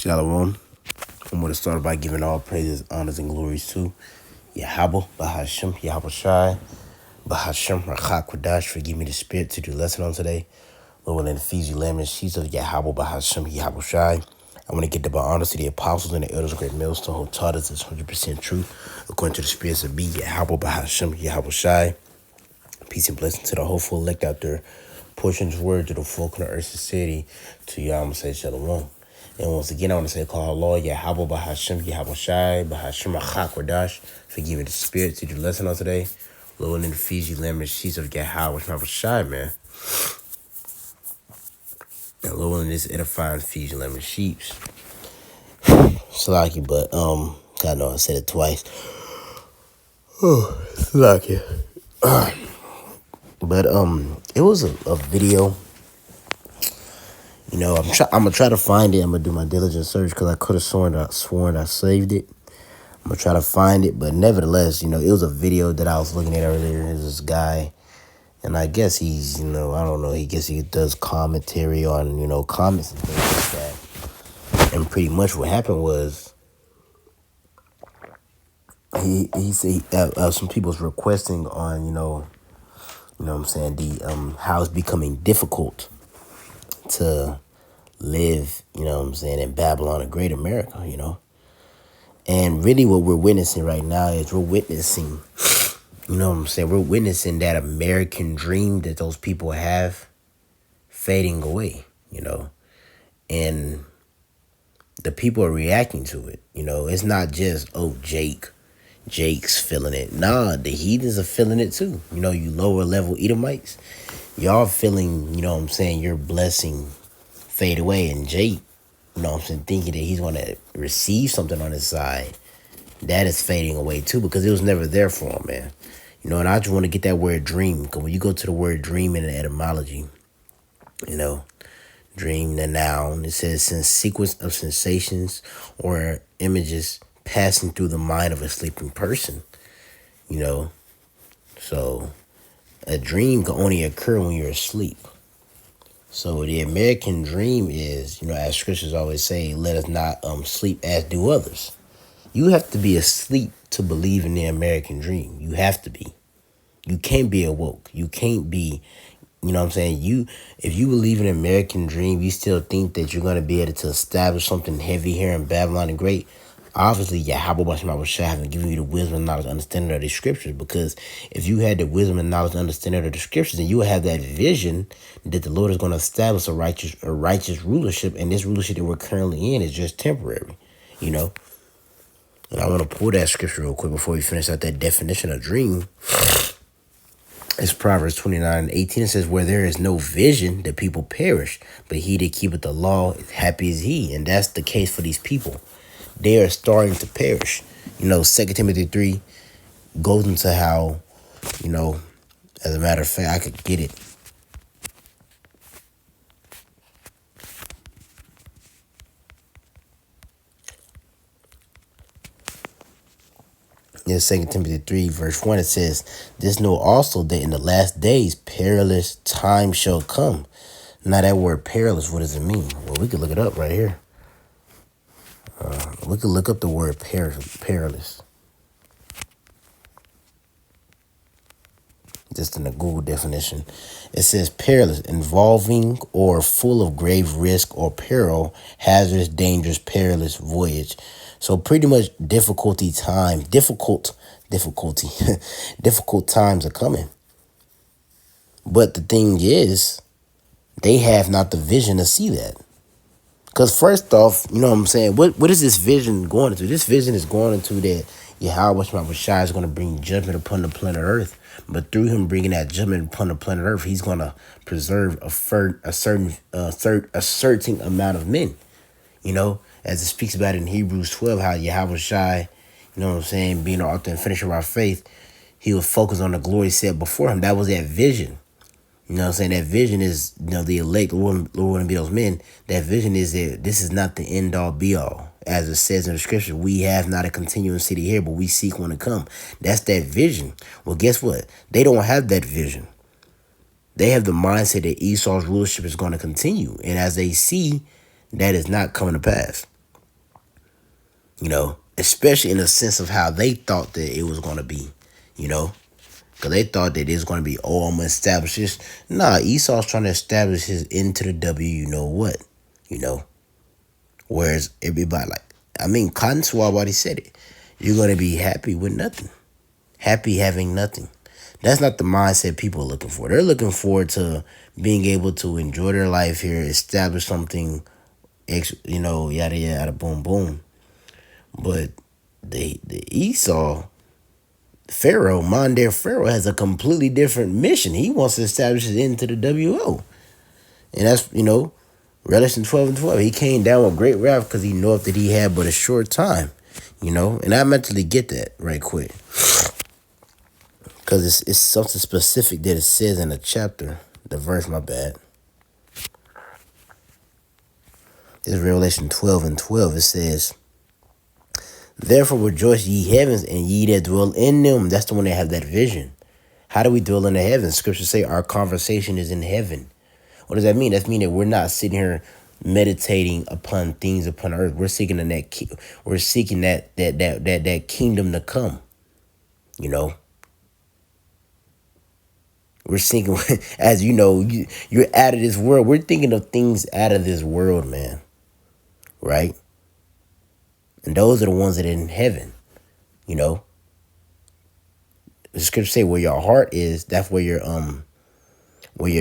Shalom. I'm going to start by giving all praises, honors, and glories to Yahweh, Bahashem, Yahweh Shai, Bahashem, Rachak Kwadash, for giving me the spirit to do lesson on today. Lord, willing, feed you lamb and sheets of Yahweh, Bahashem, Yahweh Shai. I want to get the honors to the apostles and the elders of Great Millstone who taught us this 100% truth, according to the spirits of me, Yahweh, Bahashem, Yahweh Shai. Peace and blessing to the hopeful elect out there. Portions word to the folk in the earth city, to Yahweh say Shalom. And once again, I want to say, call our Lord Yahweh Bahashem, Yahweh Shai, Bahashem Rachak Kwadash, for giving the spirit to do lesson on today. Lord, in the Fiji lamb and sheets of Yahweh Shai, man. And Lord, in this edifying Fiji lamb and sheeps. Slaki, but, I know I said it twice. Oh, Slaki. But, it was a video. You know, I'm gonna try to find it. I'm gonna do my diligent search because I could have sworn I saved it. I'm gonna try to find it, but nevertheless, you know, it was a video that I was looking at earlier. There's this guy, and I guess he's, you know, I don't know. He does commentary on, you know, comments and things like that. And pretty much what happened was he said some people was requesting on, you know what I'm saying, the how it's becoming difficult to live, you know what I'm saying, in Babylon, a great America, you know. And really what we're witnessing right now is we're witnessing, you know what I'm saying, we're witnessing that American dream that those people have fading away, you know. And the people are reacting to it, you know. It's not just, oh, Jake's feeling it. Nah, the heathens are feeling it too. You know, you lower level Edomites, y'all feeling, you know what I'm saying, your blessing fade away. And Jake, you know what I'm saying, thinking that he's going to receive something on his side, that is fading away too, because it was never there for him, man. You know, and I just want to get that word dream, because when you go to the word dream in the etymology, you know, dream, the noun, it says sequence of sensations or images passing through the mind of a sleeping person, you know. So a dream can only occur when you're asleep. So the American dream is, you know, as scriptures always say, let us not sleep as do others. You have to be asleep to believe in the American dream. You have to be. You can't be awoke. You can't be, you know what I'm saying? If you believe in the American dream, you still think that you're going to be able to establish something heavy here in Babylon the Great. Obviously, Yahweh Shai haven't given you the wisdom, knowledge, understanding of the scriptures, because if you had the wisdom and knowledge and understanding of the scriptures, then you would have that vision that the Lord is going to establish a righteous rulership, and this rulership that we're currently in is just temporary, you know. And I want to pull that scripture real quick before we finish out that definition of dream. It's Proverbs 29:18. It says, where there is no vision, the people perish, but he that keepeth the law, happy is he. And that's the case for these people. They are starting to perish. You know, 2 Timothy 3 goes into how, you know, as a matter of fact, I could get it. In 2 Timothy 3, verse 1, it says, this know also that in the last days perilous times shall come. Now that word perilous, what does it mean? Well, we could look it up right here. We could look up the word perilous. Just in the Google definition. It says perilous, involving or full of grave risk or peril, hazardous, dangerous, perilous voyage. So pretty much difficult times are coming. But the thing is, they have not the vision to see that. Because first off, you know what I'm saying, what is this vision going into? This vision is going into that Yahweh Shai is going to bring judgment upon the planet Earth. But through him bringing that judgment upon the planet Earth, he's going to preserve a certain amount of men. You know, as it speaks about in Hebrews 12, how Yahweh Shai, you know what I'm saying, being the author and finisher of our faith, he was focused on the glory set before him. That was that vision. You know what I'm saying? That vision is, you know, the elect, Lord and be those men. That vision is that this is not the end all be all. As it says in the scripture, we have not a continuing city here, but we seek one to come. That's that vision. Well, guess what? They don't have that vision. They have the mindset that Esau's rulership is going to continue. And as they see, that is not coming to pass. especially in the sense of how they thought that it was going to be, you know, because they thought that it was going to be, oh, I'm going to establish this. Nah, Esau's trying to establish his into the W, you know what, you know, whereas everybody, like, I mean, Cotton Swab already said it. You're going to be happy with nothing, happy having nothing. That's not the mindset people are looking for. They're looking forward to being able to enjoy their life here, establish something, yada yada, boom boom. But the Esau Pharaoh, Mondare Pharaoh, has a completely different mission. He wants to establish it into the WO, and that's Revelation 12 and 12. He came down with great wrath because he knew that he had but a short time, And I mentally get that right quick because it's something specific that it says in the chapter, the verse. My bad. It's Revelation 12 and 12. It says, "Therefore rejoice, ye heavens, and ye that dwell in them." That's the one that have that vision. How do we dwell in the heavens? Scriptures say our conversation is in heaven. What does that mean? That means that we're not sitting here meditating upon things upon earth. We're seeking we're seeking that kingdom to come. We're seeking, as you're out of this world. We're thinking of things out of this world, man. Right? And those are the ones that are in heaven. The scriptures say where your heart is, that's where your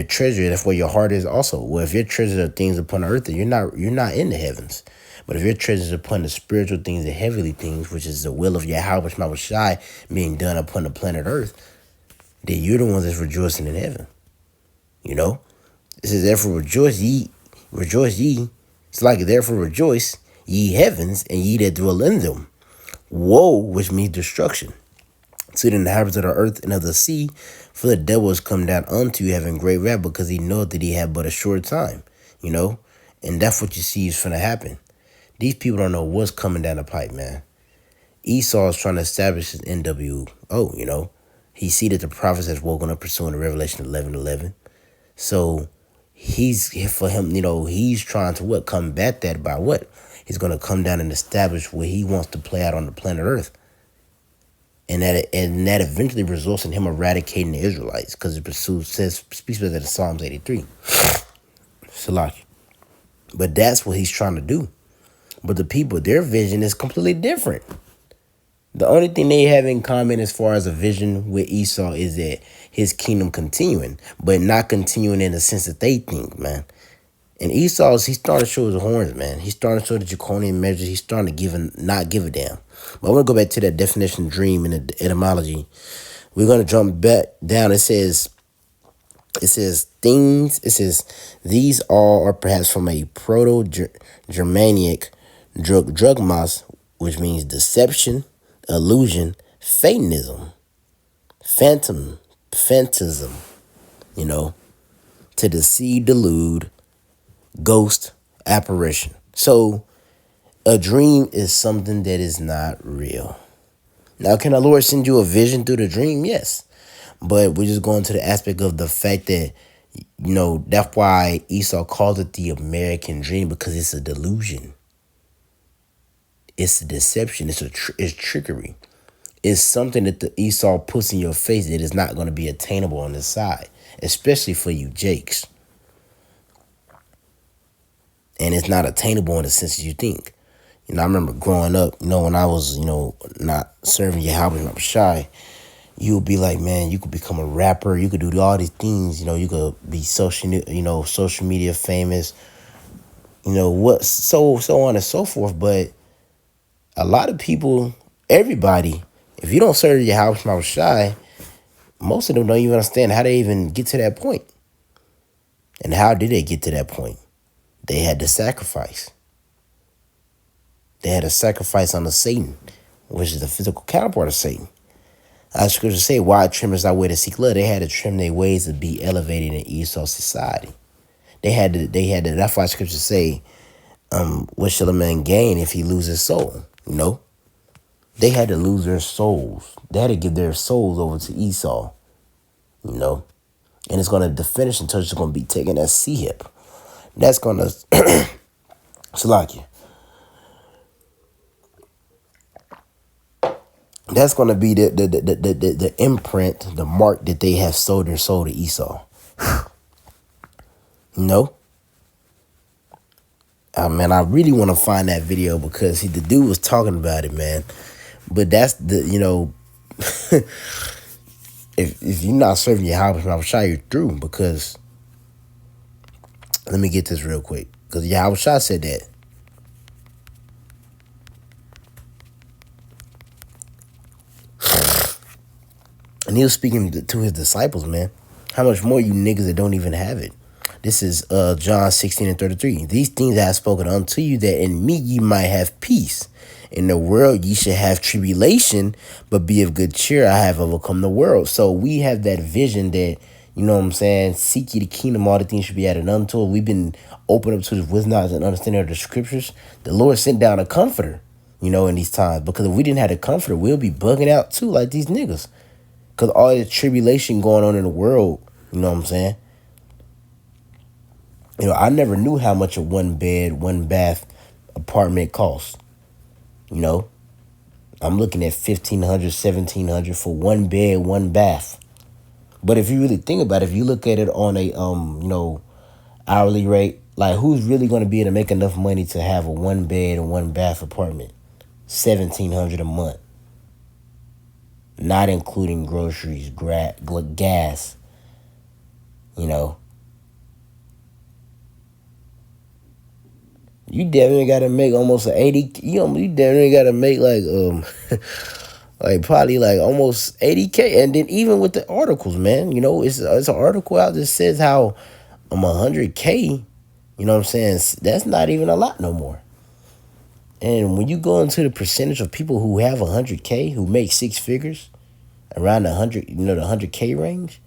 treasure, that's where your heart is also. Well, if your treasures are things upon earth, then you're not in the heavens. But if your treasures are upon the spiritual things, the heavenly things, which is the will of Yahweh Shai being done upon the planet earth, then you're the ones that's rejoicing in heaven. It says, therefore rejoice ye. It's like, therefore rejoice, ye heavens, and ye that dwell in them. Woe, which means destruction, to the inhabitants of the earth and of the sea, for the devil has come down unto you having great wrath, because he knoweth that he had but a short time, and that's what you see is finna happen. These people don't know what's coming down the pipe, man. Esau is trying to establish his NWO, He see that the prophets has woken up pursuing the Revelation 11:11. So he's trying to combat that by what? He's going to come down and establish what he wants to play out on the planet earth. And that eventually results in him eradicating the Israelites, because it speaks about that in Psalms 83. Salaki. But that's what he's trying to do. But the people, their vision is completely different. The only thing they have in common as far as a vision with Esau is that his kingdom continuing, but not continuing in the sense that they think, man. And he's starting to show his horns, man. He's starting to show the draconian measures. He's starting to not give a damn. But I want to go back to that definition of dream and the etymology. We're going to jump back down. It says things. It says these all are perhaps from a Proto-Germanic drugmas, which means deception, illusion, Satanism, phantasm, to deceive, delude, ghost, apparition. So a dream is something that is not real. Now, can the Lord send you a vision through the dream? Yes. But we're just going to the aspect of the fact that, that's why Esau called it the American dream, because it's a delusion. It's a deception. It's trickery. It's something that the Esau puts in your face that is not going to be attainable on this side, especially for you Jakes. And it's not attainable in the sense that you think. I remember growing up, when I was, not serving Yahweh Shai, you would be like, man, you could become a rapper. You could do all these things. You could be social media famous. What, so on and so forth. But a lot of people, everybody, if you don't serve Yahweh Shai, most of them don't even understand how they even get to that point. And how did they get to that point? They had to sacrifice. They had a sacrifice unto Satan, which is the physical counterpart of Satan. As scriptures say, why trimmest thy way to seek love? They had to trim their ways to be elevated in Esau's society. They had to, that's why scriptures say, what shall a man gain if he loses his soul? They had to lose their souls. They had to give their souls over to Esau, And it's going to, the finishing touch is going to be taken as C-hip. That's going to, Salakia. That's gonna be the imprint, the mark that they have sold their soul to Esau. You know? Man, I really want to find that video because the dude was talking about it, man. But that's if you're not serving your house, I'm sure you're through. Because let me get this real quick. Because Yahweh Shah said that. And he was speaking to his disciples, man. How much more you niggas that don't even have it? This is John 16:33. These things I have spoken unto you, that in me ye might have peace. In the world ye shall have tribulation, but be of good cheer. I have overcome the world. So we have that vision that, you know what I'm saying, seek ye the kingdom, all the things should be added unto it. We've been open up to the wisdom and understanding of the scriptures. The Lord sent down a comforter, in these times. Because if we didn't have a comforter, we'll be bugging out too, like these niggas. Because all the tribulation going on in the world, you know what I'm saying? I never knew how much a one bed, one bath apartment costs. I'm looking at 1,500, 1,700 for one bed, one bath. But if you really think about it, if you look at it on a hourly rate, like who's really going to be able to make enough money to have a one bed and one bath apartment? 1,700 a month. Not including groceries, gas, You definitely got to make almost an 80. You definitely got to make like like probably like almost 80K. And then even with the articles, man, it's an article out that says how 100K. You know what I'm saying? That's not even a lot no more. And when you go into the percentage of people who have 100K, who make six figures, around the 100K range,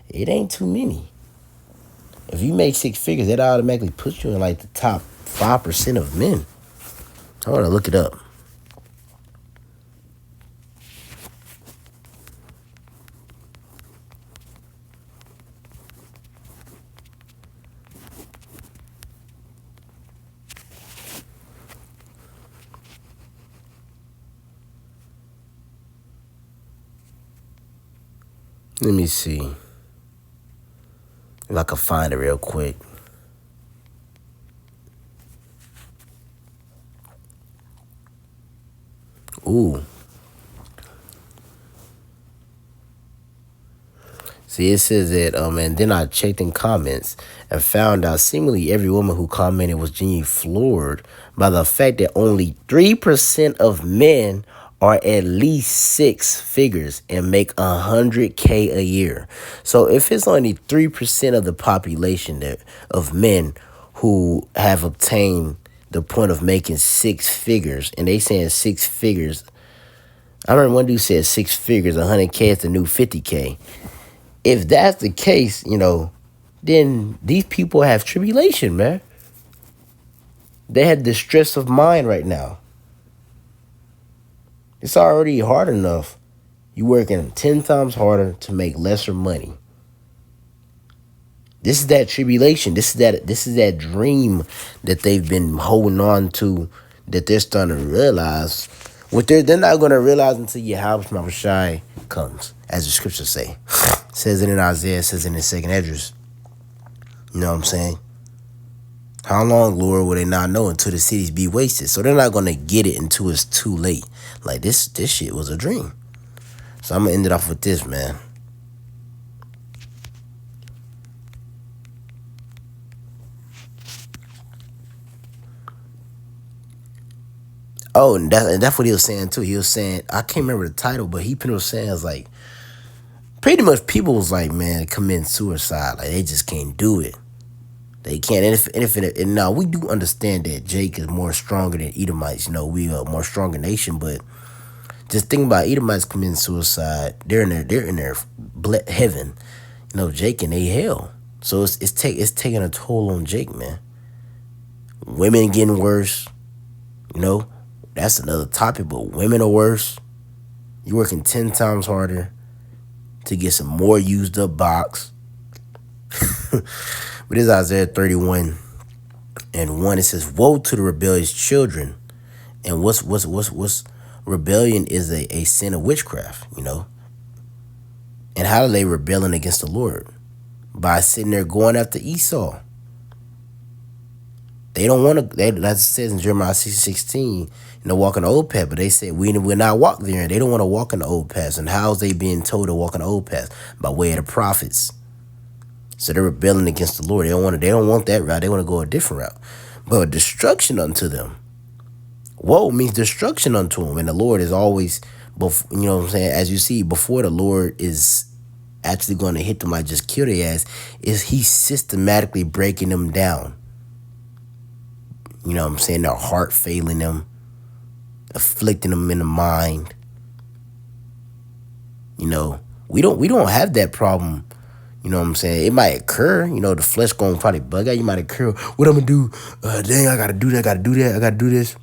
it ain't too many. If you make six figures, that automatically puts you in like the top 5% of men. I want to look it up. Let me see if I can find it real quick. Ooh. See, it says that, and then I checked in comments and found out seemingly every woman who commented was genuinely floored by the fact that only 3% of men are at least six figures and make 100K a year. So if it's only 3% of the population of men who have obtained the point of making six figures, and they saying six figures, I remember one dude said six figures, 100K is the new 50K. If that's the case, then these people have tribulation, man. They had distress of mind right now. It's already hard enough. You're working 10 times harder to make lesser money. This is that tribulation. This is that dream that they've been holding on to, that they're starting to realize. What they're not going to realize until Yahweh Shai comes, as the scriptures say. It says it in Isaiah, it says it in the second Esdras. You know what I'm saying? How long, Lord, will they not know until the cities be wasted? So they're not going to get it until it's too late. Like, this shit was a dream. So I'm going to end it off with this, man. Oh, and that's what he was saying, too. He was saying, I can't remember the title, but he pretty much saying, it's like, pretty much people was like, man, committing suicide. Like, they just can't do it. They can't. And now we do understand that Jake is more stronger than Edomites. We are a more stronger nation, but just think about Edomites committing suicide. They're in their heaven. Jake in a hell. So it's taking a toll on Jake, man. Women getting worse. That's another topic, but women are worse. You're working 10 times harder to get some more used up box. But this is Isaiah 31 and 1. It says, woe to the rebellious children. And what's rebellion is a sin of witchcraft, And how are they rebelling against the Lord? By sitting there going after Esau. They don't want to, that says in Jeremiah 6:16, walk in the old path, but they said we will not walk there, and they don't want to walk in the old path. And how's they being told to walk in the old path? By way of the prophets. So they're rebelling against the Lord. They don't want that route. They want to go a different route. But destruction unto them. Woe means destruction unto them. And the Lord is always, as you see, before the Lord is actually going to hit them like just kill their ass, is he systematically breaking them down. Their heart failing them, afflicting them in the mind. We don't have that problem. It might occur. The flesh gonna probably bug out. You might occur. What I'm gonna do? Dang, I gotta do that. I gotta do that. I gotta do this.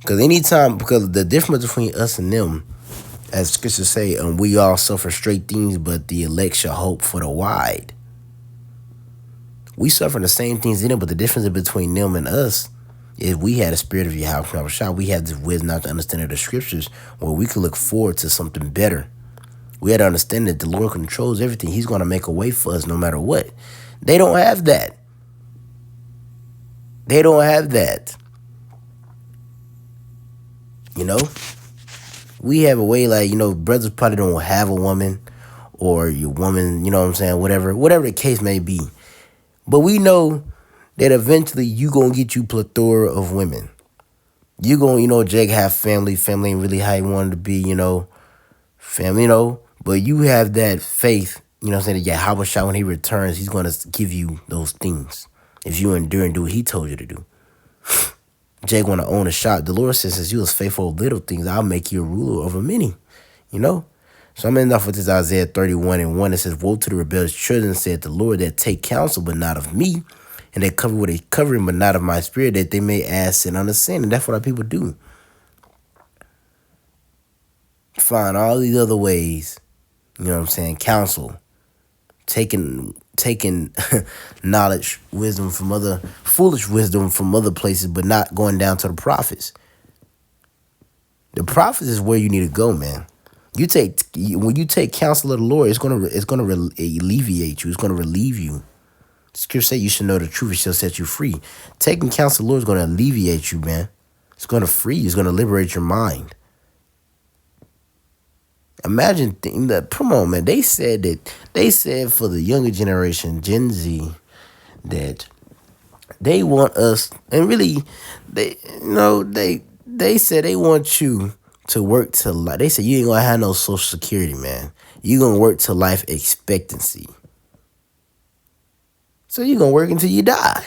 Because the difference between us and them, as scriptures say, we all suffer straight things, but the elect shall hope for the wide. We suffer the same things in them, but the difference between them and us is we had a spirit of Yahweh. We had the wisdom not to understand of the scriptures, where we could look forward to something better. We had to understand that the Lord controls everything. He's going to make a way for us no matter what. They don't have that. They don't have that. We have a way like, brothers probably don't have a woman, or your woman, whatever the case may be. But we know that eventually you going to get you plethora of women. You going to, Jake have family ain't really how he wanted to be, family, but you have that faith, that Yahweh, when he returns, he's going to give you those things. If you endure and do what he told you to do. Jake want to own a shop. The Lord says, since you was faithful of little things, I'll make you a ruler over many, So I'm ending off with this Isaiah 31:1. It says, woe to the rebellious children, said the Lord, that take counsel, but not of me, and they cover with a covering, but not of my spirit, that they may add sin unto sin. And that's what our people do. Find all these other ways, counsel, taking knowledge, wisdom from other, foolish wisdom from other places, but not going down to the prophets. The prophets is where you need to go, man. When you take counsel of the Lord, it's gonna alleviate you. It's gonna relieve you. Scripture say you should know the truth; it shall set you free. Taking counsel of the Lord is gonna alleviate you, man. It's gonna free you. It's gonna liberate your mind. Imagine that. Come on, man. They said for the younger generation, Gen Z, that they want us, and really, they said they want you to work to life. They said you ain't gonna have no Social Security, man. You gonna work to life expectancy. So you gonna work until you die.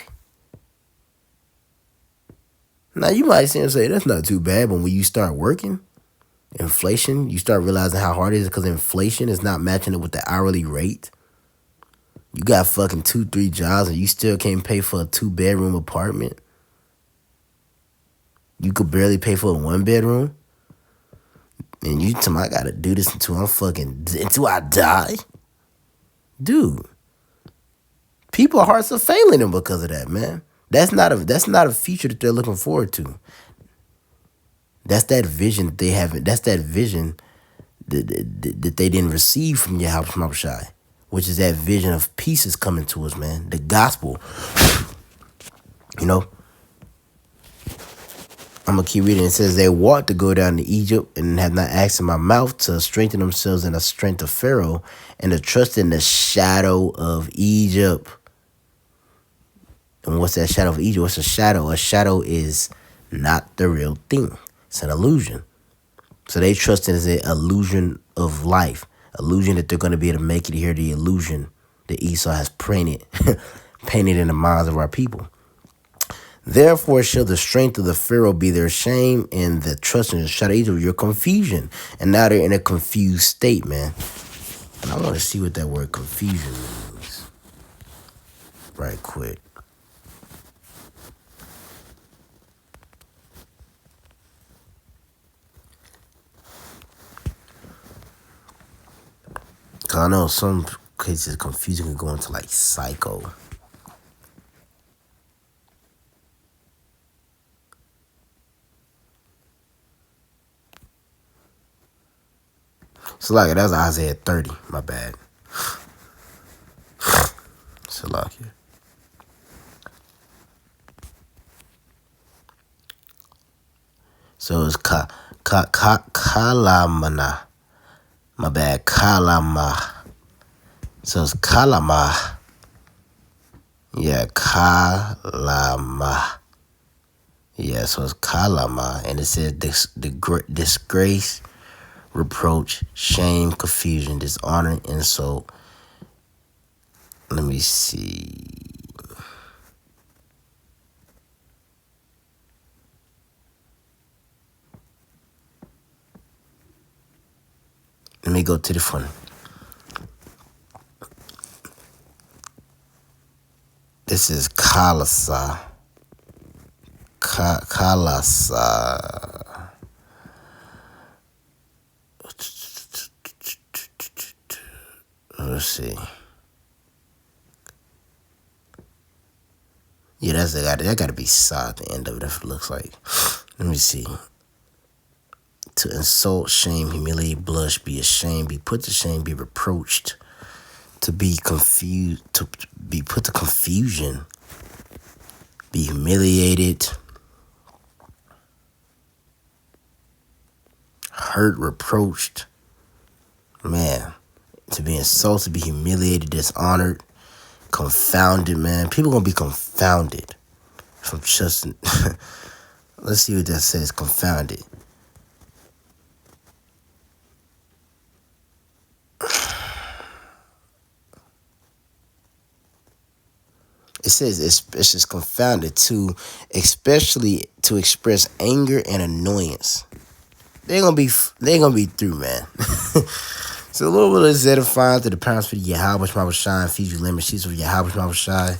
Now you might say that's not too bad, but when you start working, inflation, you start realizing how hard it is, because inflation is not matching it with the hourly rate. You got fucking 2-3 jobs and you still can't pay for a 2-bedroom apartment. You could barely pay for a 1-bedroom. And you tell me I gotta do this until I die? Dude. People's hearts are failing them because of that, man. That's not a future that they're looking forward to. That's that vision that they haven't. That's that vision that they didn't receive from Yahweh, which is that vision of peace is coming to us, man. The gospel. I'm going to keep reading. It says, they walked to go down to Egypt and have not asked in my mouth to strengthen themselves in the strength of Pharaoh and to trust in the shadow of Egypt. And what's that shadow of Egypt? What's a shadow? A shadow is not the real thing. It's an illusion. So they trust in the illusion of life. Illusion that they're going to be able to make it here. The illusion that Esau has painted in the minds of our people. Therefore shall the strength of the Pharaoh be their shame, and the trust in the shadow of Egypt your confusion. And now they're in a confused state, man. And I want to see what that word confusion means. Right quick. Cause I know some cases confusion can go into like psycho. Salakia, that's Isaiah 30. My bad. Salakia. So it's kalamana. My bad. Kalama. So it's kalama. Yeah, kalama. Yeah, so it's kalama. And it says disgrace, reproach, shame, confusion, dishonor, insult. Let me see. Let me go to the front. This is kalasa. Kalasa. Let's see. Yeah, that gotta be sa at the end of it. If it looks like. Let me see. To insult, shame, humiliate, blush, be ashamed, be put to shame, be reproached, to be confused, to be put to confusion, be humiliated, hurt, reproached, man, to be insulted, be humiliated, dishonored, confounded, man. People gonna be confounded from just. Let's see what that says. Confounded. It says it's just confounded to, especially to express anger and annoyance. They're gonna be through, man. So a little bit of edifying to the parents for Yahweh Shai, feed you lemon sheets of Yahweh Shai.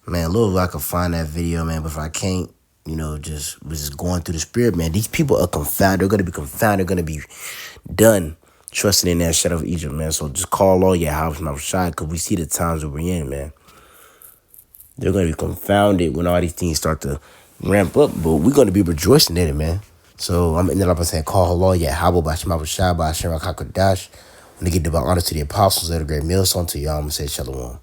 Man, a little bit I can find that video, man, but if I can't, just going through the spirit, man. These people are confounded. They're gonna be confounded. They're gonna be done trusting in that shadow of Egypt, man. So just call all Yahweh Shai, because we see the times that we're in, man. They're gonna be confounded when all these things start to ramp up, but we're gonna be rejoicing in it, man. So I'm ending up saying, call hello, Yahweh Bashma Shai by Hashem Rakakadash. When they get the honor to the apostles of the great millstone to y'all, I'm gonna say shalom.